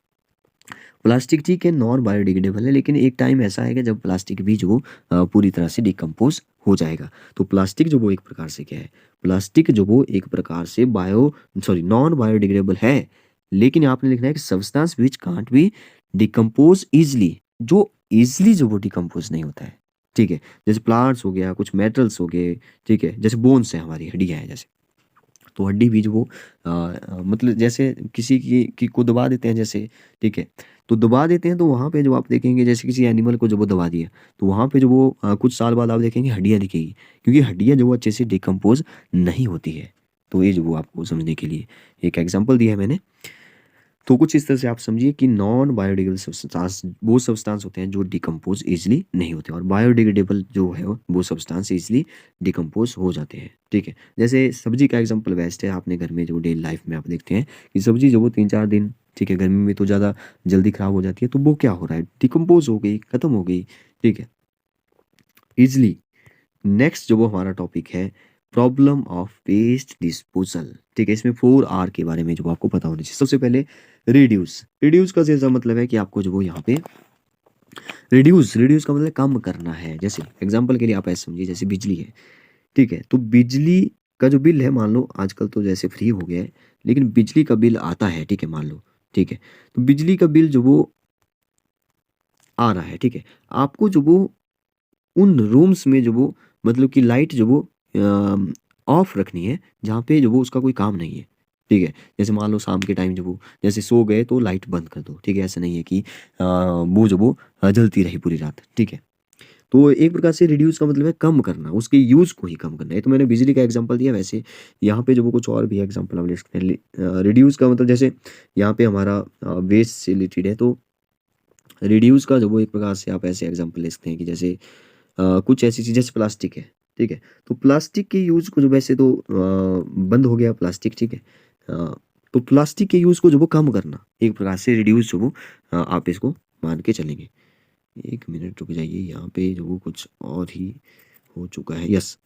प्लास्टिक ठीक है नॉन बायोडिग्रेडेबल है, लेकिन एक टाइम ऐसा आएगा जब प्लास्टिक भी जो पूरी तरह से डिकम्पोज हो जाएगा। तो प्लास्टिक जो वो एक प्रकार से क्या है, प्लास्टिक जो वो एक प्रकार से नॉन बायोडिग्रेडेबल है, लेकिन आपने लिखना है कि substance which can't be decompose easily, जो इजली जो वो डिकम्पोज नहीं होता है, ठीक है, जैसे प्लांट्स हो गया, कुछ मेटल्स हो गए, ठीक है, जैसे बोन्स है, हमारी हड्डियां हैं जैसे, तो हड्डी भी जो वो मतलब जैसे किसी की को दबा देते हैं जैसे, ठीक है, तो दबा देते हैं तो वहाँ पे जो आप देखेंगे जैसे किसी एनिमल को जब वो दबा दिया, तो वहाँ पे जो वो कुछ साल बाद आप देखेंगे हड्डियाँ दिखेगी, क्योंकि हड्डियाँ जो वो अच्छे से डिकम्पोज नहीं होती है। तो ये जो वो आपको समझने के लिए एक एग्जांपल दिया है मैंने। तो कुछ इस तरह से आप समझिए कि नॉन बायोडिग्रेडेबल सब्सटेंस वो सब्सटेंस होते हैं जो डिकम्पोज इजीली नहीं होते, और बायोडिग्रेडेबल जो है वो सब्सटेंस इजीली डिकम्पोज हो जाते हैं, ठीक है। जैसे सब्जी का एग्जांपल बेस्ट है, आपने घर में जो डेली लाइफ में आप देखते हैं कि सब्जी जो वो 3-4 दिन, ठीक है, गर्मी में तो ज़्यादा जल्दी खराब हो जाती है, तो वो क्या हो रहा है, डिकम्पोज हो गई, खत्म हो गई, ठीक है, इजली। नेक्स्ट जो वो हमारा टॉपिक है प्रॉब्लम ऑफ वेस्ट डिस्पोजल, ठीक है, इसमें 4R के बारे में जो आपको पता होना चाहिए। सबसे पहले रिड्यूस, रिड्यूस का जैसा मतलब है कि आपको जो वो यहाँ पे रिड्यूस, रिड्यूस का मतलब कम करना है। जैसे एग्जांपल के लिए आप ऐसे समझिए, जैसे बिजली है, ठीक है, तो बिजली का जो बिल है, मान लो आजकल तो जैसे फ्री हो गया है, लेकिन बिजली का बिल आता है, ठीक है, मान लो, ठीक है, तो बिजली का बिल जो वो आ रहा है, ठीक है, आपको जो वो उन रूम्स में जो वो मतलब कि लाइट जो वो ऑफ रखनी है, जहाँ पे जो वो उसका कोई काम नहीं है, ठीक है, जैसे मान लो शाम के टाइम जब वो जैसे सो गए तो लाइट बंद कर दो, ठीक है, ऐसा नहीं है कि वो जो वो जलती रही पूरी रात, ठीक है। तो एक प्रकार से रिड्यूस का मतलब है कम करना, उसके यूज़ को ही कम करना है। तो मैंने बिजली का एग्जांपल दिया, वैसे यहाँ पे जो वो कुछ और भी एग्जांपल हम ले सकते हैं। रिड्यूस का मतलब जैसे यहाँ पे हमारा वेस्ट से रिलेटेड है, तो रिड्यूस का जो वो एक प्रकार से आप ऐसे एग्जांपल ले सकते हैं कि जैसे कुछ ऐसी चीज़ जैसे प्लास्टिक है, ठीक है, तो प्लास्टिक के यूज़ को जो वैसे तो बंद हो गया प्लास्टिक, ठीक है, तो प्लास्टिक के यूज़ को जो वो कम करना, एक प्रकार से रिड्यूस जो वो आप इसको मान के चलेंगे। 1 मिनट रुक जाइए, यहाँ पे जो वो कुछ और ही हो चुका है, यस।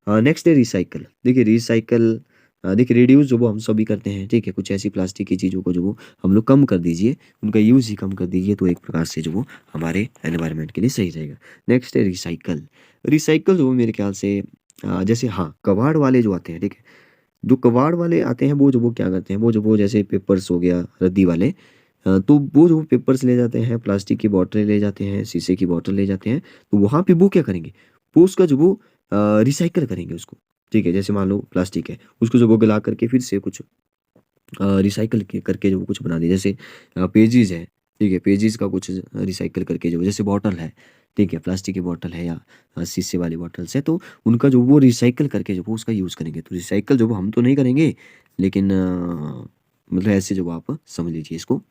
नेक्स्ट है रिसाइकल। देखिए रिसाइकल, देखिए रिड्यूस जो वो हम सभी करते हैं, ठीक है, कुछ ऐसी प्लास्टिक की चीज़ों को जो वो हम लोग कम कर दीजिए, उनका यूज़ ही कम कर दीजिए, तो एक प्रकार से जो वो हमारे एनवायरनमेंट के लिए सही रहेगा। नेक्स्ट है रिसाइकल। रिसाइकल जो मेरे ख्याल से जैसे हाँ कबाड़ वाले जो आते हैं, ठीक है, जो कबाड़ वाले आते हैं वो जो वो क्या करते हैं, वो जो वो जैसे पेपर्स हो गया रद्दी वाले, तो वो जो पेपर्स ले जाते हैं, प्लास्टिक की बॉटल ले जाते हैं, शीशे की बॉटल ले जाते हैं, तो वहाँ पे वो क्या करेंगे, वो उसका जो वो रिसाइकल करेंगे उसको, ठीक है, जैसे मान लो प्लास्टिक है, उसको जो वो गला करके फिर से कुछ रिसाइकल करके जो वो कुछ बना दिया, जैसे पेजीज है, ठीक है, पेजीज का कुछ रिसाइकल करके जो जैसे बॉटल है, ठीक है, प्लास्टिक की बॉटल है या शीशे वाली बॉटल्स है, तो उनका जो वो रिसाइकल करके जो वो उसका यूज़ करेंगे। तो रिसाइकल जो वो हम तो नहीं करेंगे, लेकिन मतलब ऐसे जो आप समझ लीजिए इसको।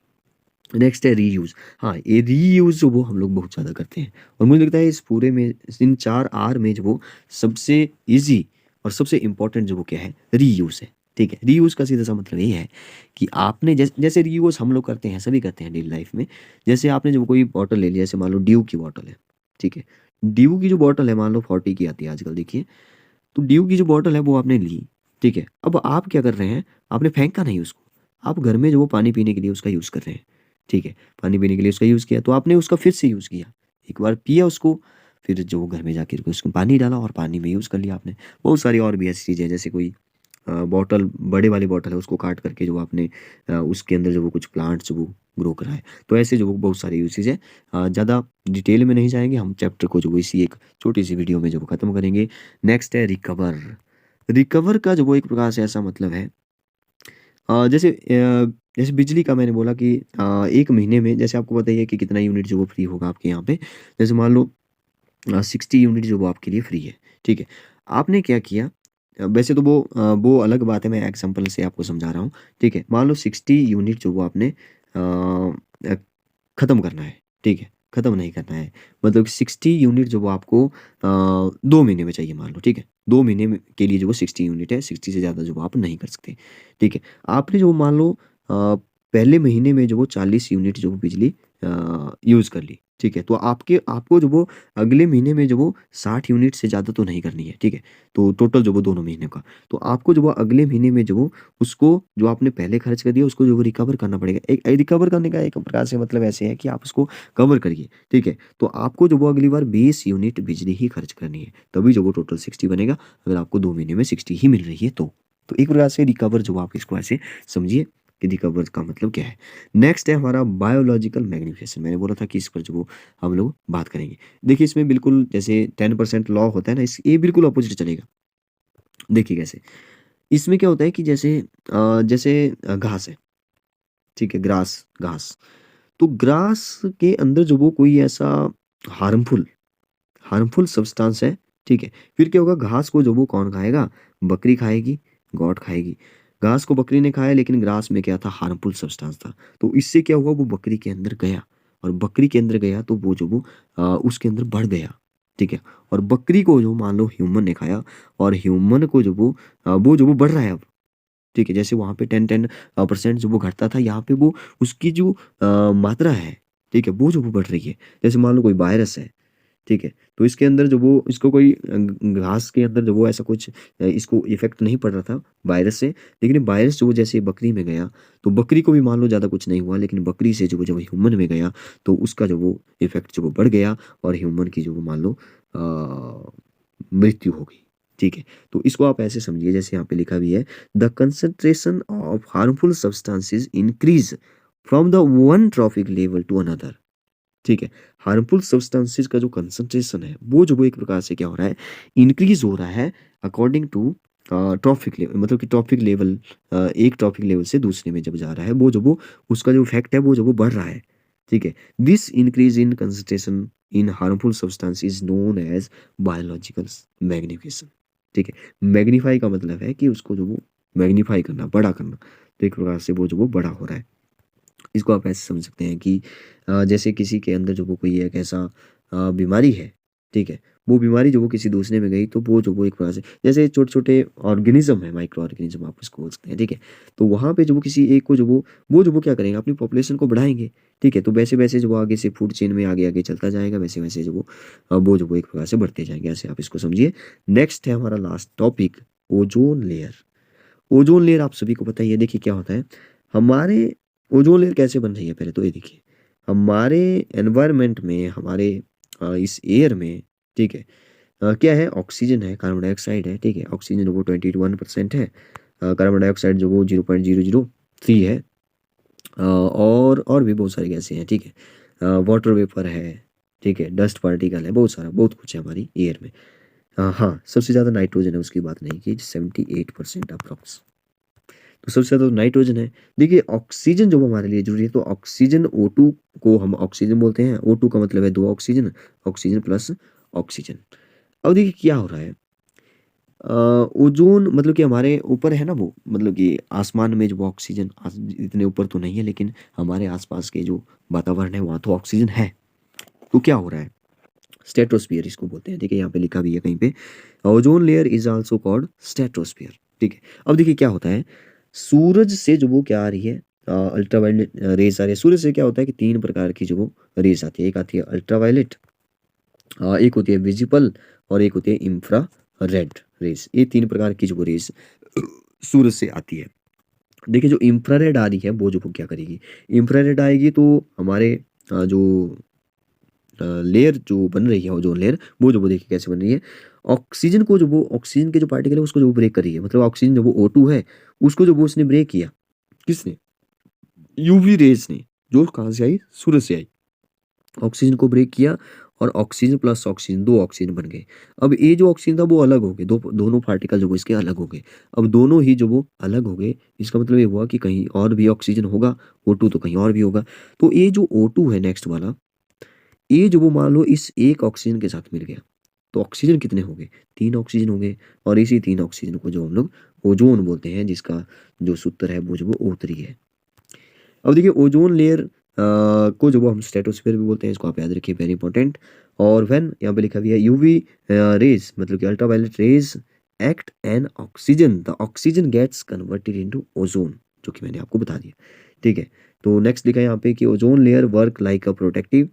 नेक्स्ट है रीयूज़। हाँ, ये रीयूज़ जो वो हम लोग बहुत ज़्यादा करते हैं, और मुझे लगता है इस पूरे में इन 4R में जो वो सबसे ईज़ी और सबसे इम्पोर्टेंट जो वो क्या है, रीयूज़ है, ठीक है। रीयूज़ का सीधा सा मतलब ये है कि आपने जैसे रीयूज़ हम लोग करते हैं, सभी करते हैं डेली लाइफ में। जैसे आपने जो कोई बॉटल ले लिया, जैसे मान लो ड्यू की बॉटल है, ठीक है, ड्यू की जो बॉटल है मान लो 40 की आती है आजकल, देखिए, तो ड्यू की जो बॉटल है वो आपने ली, ठीक है, अब आप क्या कर रहे हैं, आपने फेंका नहीं उसको, आप घर में जो वो पानी पीने के लिए उसका यूज़ कर रहे हैं, ठीक है, पानी पीने के लिए उसका यूज़ किया, तो आपने उसका फिर से यूज़ किया, एक बार पिया उसको, फिर जो घर में जाकर के उसको पानी डाला और पानी में यूज़ कर लिया आपने। बहुत सारी और भी ऐसी चीज़ें हैं, जैसे कोई बॉटल, बड़े वाली बॉटल है, उसको काट करके जो आपने उसके अंदर जो वो कुछ प्लांट्स वो ग्रो करा है। तो ऐसे जो वो बहुत सारी यूसेज है। ज़्यादा डिटेल में नहीं जाएंगे, हम चैप्टर को जो वो इसी एक छोटी सी वीडियो में जो वो ख़त्म करेंगे। नेक्स्ट है रिकवर। रिकवर का जो वो एक प्रकार से ऐसा मतलब है, जैसे बिजली का मैंने बोला कि 1 महीने में जैसे आपको पता ही है कि कितना यूनिट जो वो फ्री होगा आपके यहाँ पे। जैसे मान लो 60 यूनिट जो वो आपके लिए फ्री है, ठीक है। आपने क्या किया, वैसे तो वो अलग बात है, मैं एग्जांपल से आपको समझा रहा हूँ, ठीक है। मान लो 60 यूनिट जो वो आपने ख़त्म करना है, ठीक है, ख़त्म नहीं करना है, मतलब 60 यूनिट जो वो आपको 2 महीने में चाहिए मान लो, ठीक है। 2 महीने में के लिए जो वो 60 यूनिट है, 60 से ज़्यादा जो वो आप नहीं कर सकते, ठीक है। आपने जो मान लो पहले महीने में जो वो 40 यूनिट जो वो बिजली यूज़ कर ली, ठीक है। तो आपको जो वो अगले महीने में जो वो 60 यूनिट से ज़्यादा तो नहीं करनी है, ठीक है। तो टोटल जो वो दोनों महीने का, तो आपको जो वो अगले महीने में जो वो उसको जो आपने पहले खर्च कर दिया उसको जो वो रिकवर करना पड़ेगा। एक रिकवर करने का एक प्रकार से मतलब ऐसे है कि आप उसको कवर करिए, ठीक है। तो आपको जो वो अगली बार 20 यूनिट बिजली ही खर्च करनी है, तभी जो वो टोटल 60 बनेगा, अगर आपको 2 महीने में 60 ही मिल रही है तो। तो एक प्रकार से रिकवर जो आप इसको ऐसे समझिए कि रिकवर का मतलब क्या है। नेक्स्ट है हमारा बायोलॉजिकल मैग्नीफिकेशन। मैंने बोला था कि इस पर जो वो हम लोग बात करेंगे। देखिए इसमें बिल्कुल जैसे 10% लॉ होता है ना, इस ये बिल्कुल अपोजिट चलेगा। देखिए कैसे? इसमें क्या होता है कि जैसे घास है, ठीक है? घास। तो ग्रास के अंदर जो वो कोई ऐसा हार्मफुल हार्मफुल सब्सटेंस है, ठीक है? फिर क्या होगा, घास को जो वो कौन खाएगा? बकरी खाएगी, गॉट खाएगी। घास को बकरी ने खाया लेकिन ग्रास में क्या था? हार्मफुल सब्सटेंस था। तो इससे क्या हुआ, वो बकरी के अंदर गया और बकरी के अंदर गया तो वो जो वो उसके अंदर बढ़ गया, ठीक है? और बकरी को जो मान लो ह्यूमन ने खाया और ह्यूमन को जो वो जो वो बढ़ रहा है अब, ठीक है? जैसे वहाँ पे 10% जो वो घटता था, यहाँ पे वो उसकी जो मात्रा है, ठीक है? वो जो वो बढ़ रही है। जैसे मान लो कोई वायरस है, ठीक है? तो इसके अंदर जो वो इसको कोई घास के अंदर जो वो ऐसा कुछ इसको इफ़ेक्ट नहीं पड़ रहा था वायरस से, लेकिन वायरस जो वो जैसे बकरी में गया, तो बकरी को भी मान लो ज़्यादा कुछ नहीं हुआ, लेकिन बकरी से जो वो जब ह्यूमन में गया, तो उसका जो वो इफ़ेक्ट जो वो बढ़ गया और ह्यूमन की जो वो मान लो मृत्यु हो गई, ठीक है? तो इसको आप ऐसे समझिए जैसे यहाँ पे लिखा भी है, the concentration of harmful substances increase from the one trophic level to another, ठीक है? हार्मफुल सब्सटेंसेस का जो कंसंट्रेशन है, वो जो वो एक प्रकार से क्या हो रहा है, इंक्रीज हो रहा है अकॉर्डिंग टू ट्रॉफिक लेवल, मतलब कि ट्रॉफिक लेवल एक ट्रॉफिक लेवल से दूसरे में जब जा रहा है, वो जो वो उसका जो इफेक्ट है वो जो वो बढ़ रहा है, ठीक है? This increase in concentration in harmful substance is known as biological magnification, ठीक है? मैग्नीफाई का मतलब है कि उसको जो वो मैग्नीफाई करना, बड़ा करना, तो एक प्रकार से वो जो वो बड़ा हो रहा है। इसको आप ऐसे समझ सकते हैं कि जैसे किसी के अंदर जो वो कोई एक ऐसा बीमारी है, ठीक है? वो बीमारी जो वो किसी दूसरे में गई तो वो जो वो एक प्रकार से जैसे छोटे-छोटे ऑर्गेनिज़्म है, माइक्रो ऑर्गेनिज़्म आप उसको बोल सकते हैं, ठीक है? तो वहाँ पे जो वो किसी एक को जो वो जो वो क्या करेंगे, अपनी पॉपुलेशन को बढ़ाएँगे, ठीक है? तो वैसे-वैसे जो वो आगे से फूड चेन में आगे-आगे चलता जाएगा, वैसे-वैसे जो वो जो वो एक प्रकार से बढ़ते जाएँगे, ऐसे आप इसको समझिए। नेक्स्ट है हमारा last topic, ozone layer. Ozone layer आप सभी को पता ही है। देखिए क्या होता है, हमारे ओज़ोन लेयर कैसे बन रही है पहले तो ये देखिए। हमारे एनवायरनमेंट में, हमारे इस एयर में, ठीक है? क्या है, ऑक्सीजन है, कार्बन डाइऑक्साइड है, ठीक है? ऑक्सीजन जो वो 21% है, कार्बन डाइऑक्साइड जो वो 0.003 है, और भी बहुत सारी गैसें हैं, ठीक है? वाटर वेपर है, ठीक है? डस्ट पार्टिकल है, बहुत सारा बहुत कुछ है हमारी एयर में। हाँ, सबसे ज़्यादा नाइट्रोजन है, उसकी बात नहीं की, 78% अप्रॉक्स। तो सबसे ज़्यादा तो नाइट्रोजन है। देखिए ऑक्सीजन जो हमारे लिए ज़रूरी है, तो ऑक्सीजन O2 को हम ऑक्सीजन बोलते हैं। O2 का मतलब है 2 ऑक्सीजन, ऑक्सीजन प्लस ऑक्सीजन। अब देखिए क्या हो रहा है, ओज़ोन मतलब कि हमारे ऊपर है ना वो, मतलब कि आसमान में जो वो ऑक्सीजन इतने ऊपर तो नहीं है, लेकिन हमारे आसपास के जो वातावरण है वहाँ तो ऑक्सीजन है। तो क्या हो रहा है, स्ट्रेटोस्फियर इसको बोलते हैं। देखिए यहाँ पे लिखा भी है कहीं पे, ozone layer is also called stratosphere, ठीक है? अब देखिए क्या होता है, सूरज से जो वो क्या आ रही है, अल्ट्रावायलेट रेज आ रही है। सूरज से क्या होता है कि 3 प्रकार की जो वो रेज आती है। एक आती है अल्ट्रावायलेट, एक होती है विजिबल और एक होती है इंफ्रा रेड रेज। ये 3 प्रकार की जो वो रेज सूरज से आती है। देखिए जो इंफ्रारेड आ रही है वो जो वो क्या करेगी, इंफ्रारेड आएगी तो हमारे जो लेयर जो बन रही है ओजोन लेयर, वो जो वो देखिए कैसे बन रही है, ऑक्सीजन को जो वो ऑक्सीजन के जो पार्टिकल है उसको जो वो ब्रेक कर रही है। मतलब ऑक्सीजन जो वो O2 है, उसको जो वो उसने ब्रेक किया, किसने? यूवी रेज ने, जो कहाँ से आई, सूरज से आई। ऑक्सीजन को ब्रेक किया और ऑक्सीजन प्लस ऑक्सीजन, 2 ऑक्सीजन बन गए। अब ये जो ऑक्सीजन था वो अलग हो गए, दोनों पार्टिकल जो वो इसके अलग हो गए। अब दोनों ही जो वो अलग हो गए, इसका मतलब ये हुआ कि कहीं और भी ऑक्सीजन होगा, O2 तो कहीं और भी होगा। तो ये जो O2 है नेक्स्ट वाला, ये जो वो मान लो इस एक ऑक्सीजन के साथ मिल गया, तो ऑक्सीजन कितने हो गए? 3 ऑक्सीजन हो गए और इसी 3 ऑक्सीजन को जो हम लोग ओज़ोन बोलते हैं, जिसका जो सूत्र है वो जो वो O3 है। अब देखिए ओज़ोन लेयर को जो वो हम स्ट्रेटोस्फीयर भी बोलते हैं, इसको आप याद रखिए, वेरी इंपॉर्टेंट। और व्हेन यहाँ पे लिखा भी है यूवी रेज़ मतलब कि ultraviolet rays act on oxygen, the oxygen gets converted into ozone, जो कि मैंने आपको बता दिया, ठीक है। तो नेक्स्ट लिखा है यहाँ पे कि ozone layer work like a protective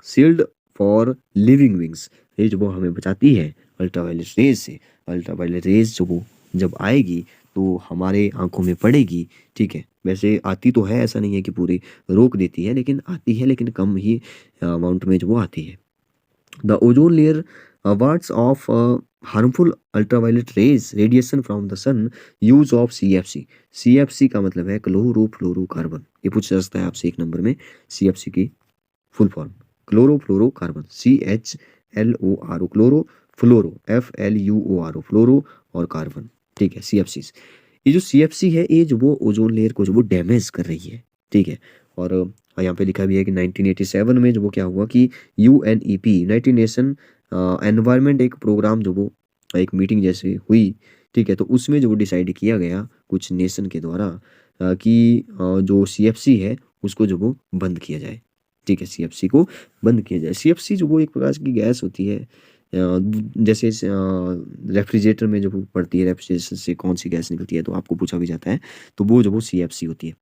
shield for living beings. ये जो वो हमें बचाती है अल्ट्रावायलेट रेज़ से। अल्ट्रावायलेट रेज़ जो वो जब आएगी तो हमारे आँखों में पड़ेगी, ठीक है। वैसे आती तो है, ऐसा नहीं है कि पूरी रोक देती है, लेकिन आती है, लेकिन कम ही अमाउंट में जो वो आती है। The ozone layer wards off harmful ultraviolet rays radiation from the sun, use of CFC। CFC का मतलब है क्लोरोफ्लोरोकार्बन। ये पूछा जा सकता है आपसे 1 नंबर में, CFC की full form chlorofluorocarbon, CHLORO, chloro, fluoro FLUORO, fluoro और कार्बन, ठीक है, CFCs। ये जो CFC है ये जो वो ओजोन लेयर को जो वो डैमेज कर रही है, ठीक है। और यहाँ पे लिखा भी है कि 1987 में जो वो क्या हुआ कि UNEP, यूनाइटेड नेशन एनवायरनमेंट, एक प्रोग्राम जो वो एक मीटिंग जैसे हुई, ठीक है। तो उसमें जो वो डिसाइड किया गया कुछ नेशन के द्वारा कि जो CFC है उसको जो वो बंद किया जाए, ठीक है। CFC को बंद किया जाए। CFC जो वो एक प्रकार की गैस होती है, जैसे रेफ्रिजरेटर में जब वो पड़ती है, रेफ्रिजरेटर से कौन सी गैस निकलती है तो आपको पूछा भी जाता है, तो वो जो वो CFC होती है।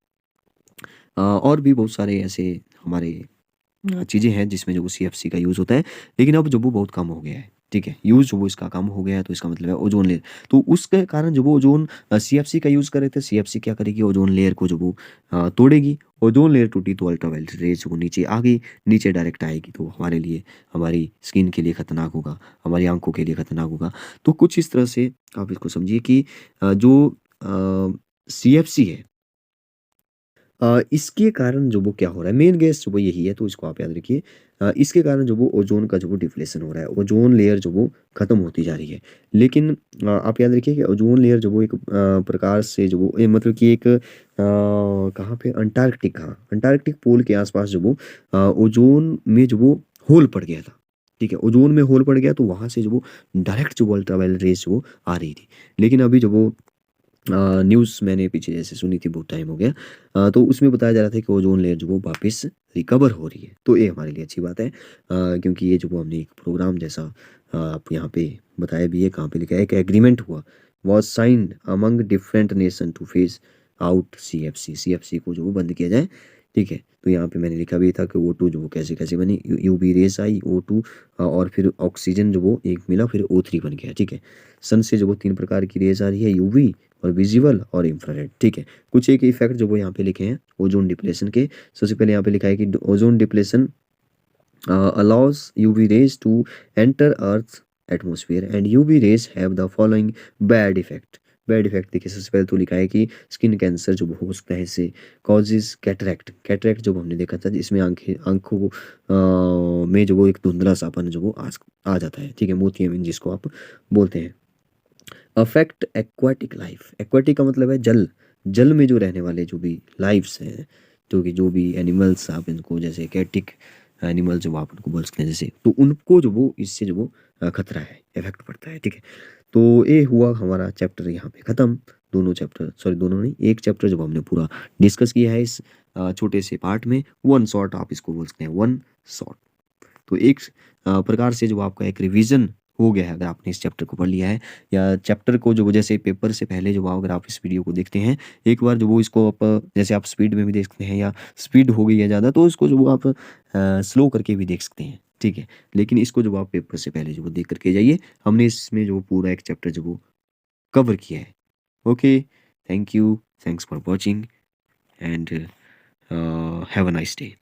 और भी बहुत सारे ऐसे हमारे चीज़ें हैं जिसमें जो वो CFC का यूज़ होता है, लेकिन अब जो वो बहुत कम हो गया है, ठीक है। यूज़ जो वो इसका कम हो गया है, तो इसका मतलब है ओजोन लेयर, तो उसके कारण जो वो ओजोन CFC का यूज़ कर रहे थे, CFC क्या करेगी, ओजोन लेयर को जो वो तोड़ेगी। ओजोन लेयर टूटी तो अल्ट्रावायलेट रेज वो नीचे आ गई, नीचे डायरेक्ट आएगी, तो हमारे लिए, हमारी स्किन के लिए खतरनाक होगा, हमारी आंखों के लिए खतरनाक होगा। तो कुछ इस तरह से आप इसको समझिए कि जो CFC है, इसके कारण जो वो क्या हो रहा है, मेन गैस जो वो यही है, तो इसको आप याद रखिए। इसके कारण जो वो ओजोन का जो वो डिप्लेशन हो रहा है, ओजोन लेयर जो वो खत्म होती जा रही है। लेकिन आप याद रखिए कि ओजोन लेयर जो वो एक प्रकार से जो वो मतलब कि एक कहाँ पे, अंटार्कटिक, हाँ, अंटार्कटिक पोल के आसपास जो वो ओजोन में जो वो होल पड़ गया था, ठीक है। ओजोन में होल पड़ गया तो वहां से जो वो डायरेक्ट जो वो अल्ट्रावायलेट रेज वो आ रही थी। लेकिन अभी जो वो न्यूज़ मैंने पीछे जैसे सुनी थी, बहुत टाइम हो गया, तो उसमें बताया जा रहा था कि ओजोन लेयर जो वो वापस रिकवर हो रही है, तो ये हमारे लिए अच्छी बात है। क्योंकि ये जो वो हमने एक प्रोग्राम जैसा आप यहाँ पे बताया भी है, कहाँ पे लिखा है, एक एग्रीमेंट हुआ, was signed among different nation two phase out CFC को जो वो बंद किया जाए, ठीक है। तो यहाँ पे मैंने लिखा भी था कि O2 जो वो कैसे कैसे बनी, UV रेस आई, O2 और फिर ऑक्सीजन जो वो एक मिला, फिर O3 बन गया, ठीक है। सन से जो वो 3 प्रकार की रेज आ रही है, UV और विजिबल और इंफ्रारेड, ठीक है। कुछ एक इफेक्ट जो वो यहाँ पे लिखे हैं ओजोन डिप्लेशन के। सबसे पहले यहाँ पे लिखा है कि ozone depletion allows UV rays to enter Earth's atmosphere and UV rays have the following bad effect। Bad effect देखिए, सबसे पहले तो लिखा है कि स्किन कैंसर जो हो सकता है इससे, कॉजेज कैटरैक्ट, कैटरैक्ट जो हमने देखा था जिसमें आंखों को में जो वो एक धुंधला सापन जो वो आ जाता है, ठीक है, मोतियाबिंद जिसको आप बोलते हैं। अफेक्ट एक्वाटिक लाइफ, एक्वाटिक का मतलब है जल, जल में जो रहने वाले जो भी लाइफ्स हैं, जो भी एनिमल्स आप इनको जैसे एक्वाटिक एनिमल जो आप उनको बोल सकते हैं जैसे, तो उनको जो वो इससे जो वो खतरा है, इफेक्ट पड़ता है, ठीक है। तो ये हुआ हमारा चैप्टर यहाँ पे खत्म। दोनों चैप्टर, सॉरी दोनों नहीं, एक चैप्टर जब हमने पूरा डिस्कस किया है इस छोटे से पार्ट में, वन शॉट आप इसको बोल सकते हैं, वन शॉट। तो एक प्रकार से जो आपका एक रिवीजन हो गया है, अगर आपने इस चैप्टर को पढ़ लिया है, या चैप्टर को जो जैसे पेपर से पहले जो अगर आप इस वीडियो को देखते हैं एक बार, जो वो इसको आप जैसे आप स्पीड में भी देख सकते हैं, या स्पीड हो गई है ज़्यादा तो इसको जो वो आप स्लो करके भी देख सकते हैं, ठीक है। लेकिन इसको जो आप पेपर से पहले जो वो देख करके जाइए, हमने इसमें जो पूरा एक चैप्टर जो वो कवर किया है। Okay, thank you, thanks for watching and have a nice day.